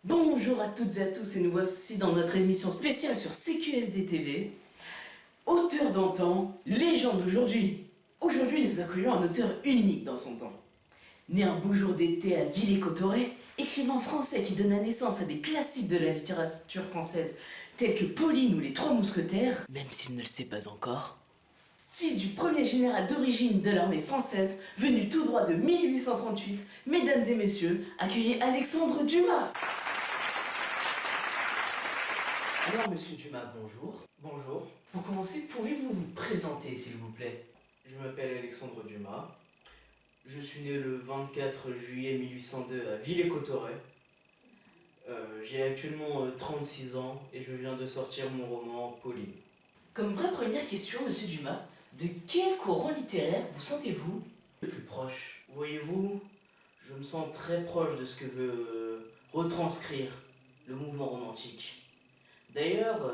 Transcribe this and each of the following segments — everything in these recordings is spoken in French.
Bonjour à toutes et à tous et nous voici dans notre émission spéciale sur CQFD TV. Auteur d'antan, légende d'aujourd'hui. Aujourd'hui nous accueillons un auteur unique dans son temps. Né un beau jour d'été à Villers-Cotterêts, écrivain français qui donna naissance à des classiques de la littérature française tels que Pauline ou Les Trois Mousquetaires, même s'il ne le sait pas encore. Fils du premier général d'origine de l'armée française, venu tout droit de 1838, mesdames et messieurs, accueillez Alexandre Dumas. Alors, monsieur Dumas, bonjour. Bonjour. Pour commencer, pouvez-vous vous présenter, s'il vous plaît? Je m'appelle Alexandre Dumas. Je suis né le 24 juillet 1802 à Villers-Cotterêts. J'ai actuellement 36 ans et je viens de sortir mon roman Pauline. Comme vraie première question, monsieur Dumas, de quel courant littéraire vous sentez-vous le plus proche? Voyez-vous, je me sens très proche de ce que veut retranscrire le mouvement romantique. D'ailleurs,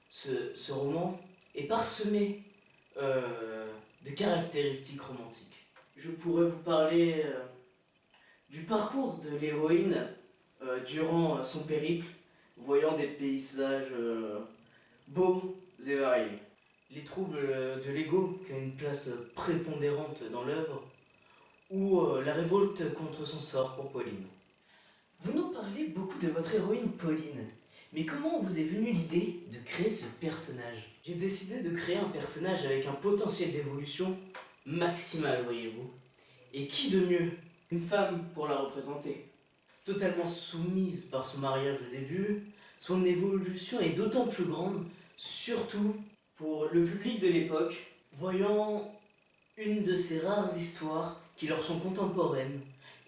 ce roman est parsemé de caractéristiques romantiques. Je pourrais vous parler du parcours de l'héroïne durant son périple, voyant des paysages beaux et variés. Les troubles de l'ego qui a une place prépondérante dans l'œuvre, ou la révolte contre son sort pour Pauline. Vous nous parlez beaucoup de votre héroïne Pauline, mais comment vous est venue l'idée de créer ce personnage? J'ai décidé de créer un personnage avec un potentiel d'évolution maximal, voyez-vous. Et qui de mieux qu'une femme pour la représenter? Totalement soumise par son mariage au début, son évolution est d'autant plus grande, surtout pour le public de l'époque, voyant une de ces rares histoires qui leur sont contemporaines,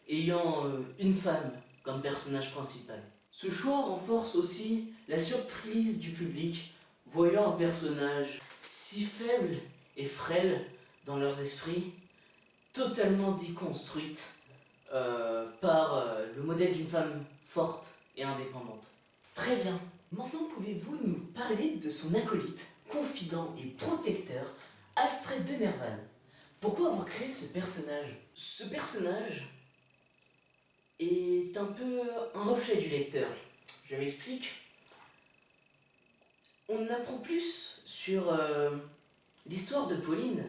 ayant une femme comme personnage principal. Ce choix renforce aussi la surprise du public, voyant un personnage si faible et frêle dans leurs esprits, totalement déconstruite par le modèle d'une femme forte et indépendante. Très bien. Maintenant, pouvez-vous nous parler de son acolyte, confident et protecteur, Alfred de Nerval? Pourquoi avoir créé ce personnage? Ce personnage est un peu un reflet du lecteur. Je m'explique. On apprend plus sur l'histoire de Pauline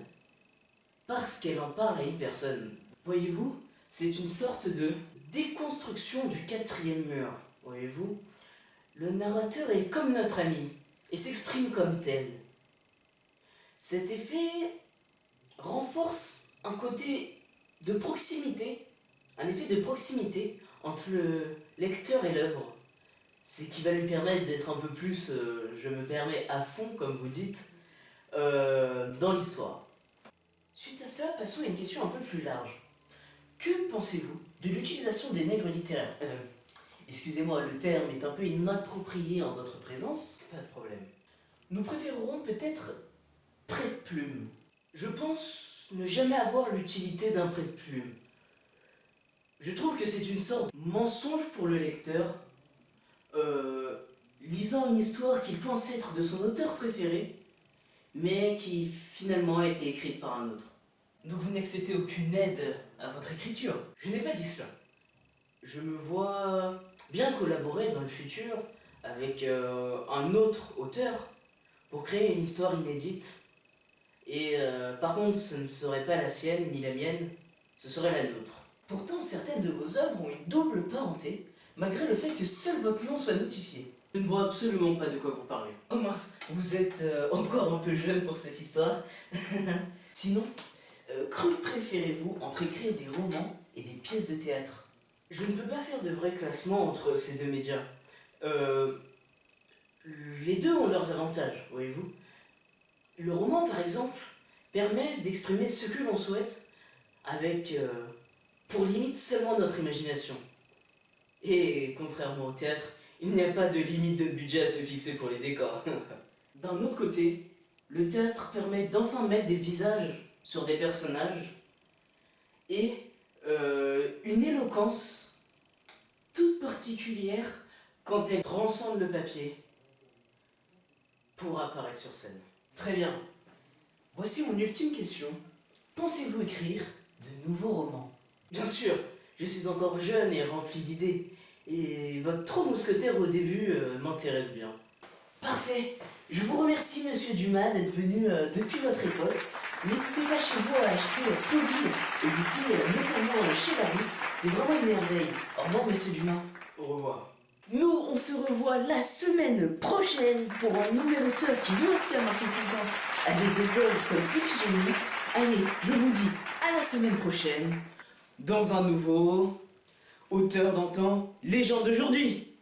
parce qu'elle en parle à une personne. Voyez-vous, c'est une sorte de déconstruction du quatrième mur. Voyez-vous, le narrateur est comme notre ami et s'exprime comme tel. Cet effet renforce un côté de proximité, un effet de proximité entre le lecteur et l'œuvre. C'est qui va lui permettre d'être un peu plus, je me permets, à fond, comme vous dites, dans l'histoire. Suite à cela, passons à une question un peu plus large. Que pensez-vous de l'utilisation des nègres littéraires? Excusez-moi, le terme est un peu inapproprié en votre présence. Pas de problème. Nous préférerons peut-être prête-plume. Je pense ne jamais avoir l'utilité d'un prête-plume. Je trouve que c'est une sorte de mensonge pour le lecteur, lisant une histoire qu'il pense être de son auteur préféré, mais qui finalement a été écrite par un autre. Donc vous n'acceptez aucune aide à votre écriture? Je n'ai pas dit cela. Je me vois bien collaborer dans le futur avec un autre auteur pour créer une histoire inédite. Et par contre, ce ne serait pas la sienne ni la mienne, ce serait la nôtre. Pourtant, certaines de vos œuvres ont une double parenté, malgré le fait que seul votre nom soit notifié. Je ne vois absolument pas de quoi vous parlez. Oh mince, vous êtes encore un peu jeune pour cette histoire. Sinon, que préférez-vous entre écrire des romans et des pièces de théâtre? Je ne peux pas faire de vrai classement entre ces deux médias. Les deux ont leurs avantages, voyez-vous. Le roman, par exemple, permet d'exprimer ce que l'on souhaite avec, pour limite, seulement notre imagination. Et contrairement au théâtre, il n'y a pas de limite de budget à se fixer pour les décors. D'un autre côté, le théâtre permet d'enfin mettre des visages sur des personnages et une éloquence toute particulière quand elle transcende le papier pour apparaître sur scène. Très bien. Voici mon ultime question. Pensez-vous écrire de nouveaux romans? Bien sûr, je suis encore jeune et rempli d'idées, Et votre trois mousquetaires au début m'intéresse bien. Parfait. Je vous remercie, monsieur Dumas, d'être venu depuis votre époque. N'hésitez pas chez vous à acheter Pauline, édité notamment chez Larousse. C'est vraiment une merveille. Au revoir, monsieur Dumas. Au revoir. Nous, on se revoit la semaine prochaine pour un nouvel auteur qui lui aussi a marqué son temps avec des œuvres comme Iphigénie. Allez, je vous dis à la semaine prochaine dans un nouveau auteur d'antan, légende d'aujourd'hui.